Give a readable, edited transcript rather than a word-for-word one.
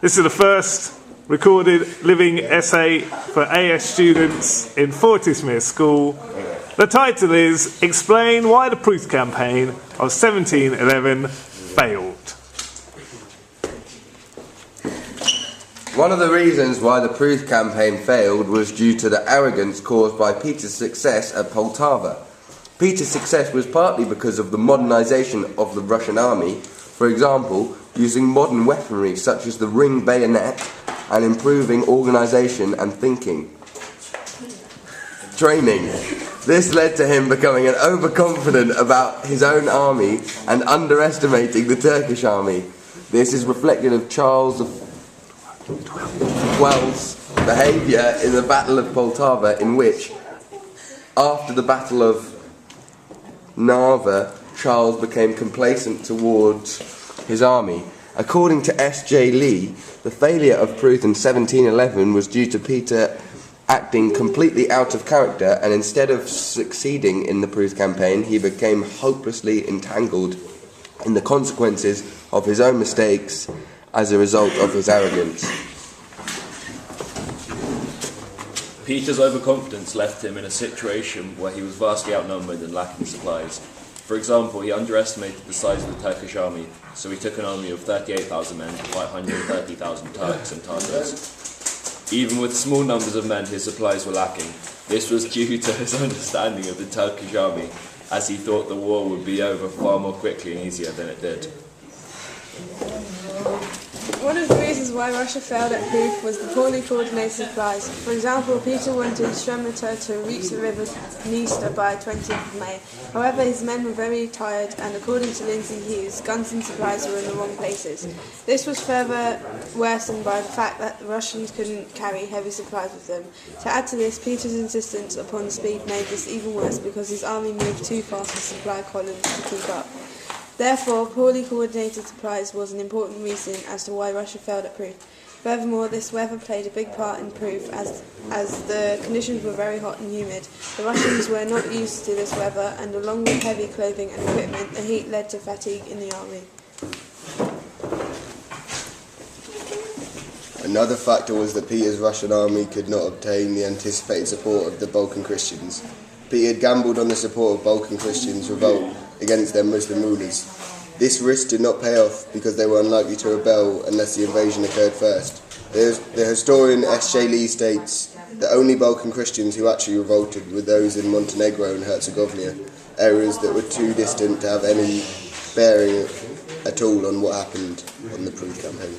This is the first recorded living essay for AS students in Fortysmere School. The title is Explain Why the Pruth Campaign of 1711 Failed. One of the reasons why the Pruth campaign failed was due to the arrogance caused by Peter's success at Poltava. Peter's success was partly because of the modernization of the Russian army, for example, using modern weaponry such as the ring bayonet and improving organization and training. This led to him becoming overconfident about his own army and underestimating the Turkish army. This is reflected of Charles XII's behaviour in the Battle of Poltava, in which, after the Battle of Narva, Charles became complacent towards his army. According to S.J. Lee, the failure of Pruth in 1711 was due to Peter acting completely out of character, and instead of succeeding in the Pruth campaign, he became hopelessly entangled in the consequences of his own mistakes as a result of his arrogance. Peter's overconfidence left him in a situation where he was vastly outnumbered and lacking supplies. For example, he underestimated the size of the Turkish army, so he took an army of 38,000 men to fight 130,000 Turks and Tatars. Even with small numbers of men, his supplies were lacking. This was due to his understanding of the Turkish army, as he thought the war would be over far more quickly and easier than it did. One of the reasons why Russia failed at Pruth was the poorly coordinated supplies. For example, Peter wanted Shremeter to reach the river Dniester by 20th of May. However, his men were very tired, and according to Lindsay Hughes, guns and supplies were in the wrong places. This was further worsened by the fact that the Russians couldn't carry heavy supplies with them. To add to this, Peter's insistence upon speed made this even worse because his army moved too fast for supply columns to keep up. Therefore, poorly coordinated supplies was an important reason as to why Russia failed at Pruth. Furthermore, this weather played a big part in Pruth as the conditions were very hot and humid. The Russians were not used to this weather, and along with heavy clothing and equipment, the heat led to fatigue in the army. Another factor was that Peter's Russian army could not obtain the anticipated support of the Balkan Christians. Peter had gambled on the support of Balkan Christians' revolt against their Muslim rulers. This risk did not pay off because they were unlikely to rebel unless the invasion occurred first. The historian S.J. Lee states the only Balkan Christians who actually revolted were those in Montenegro and Herzegovina, areas that were too distant to have any bearing at all on what happened on the Pruth campaign.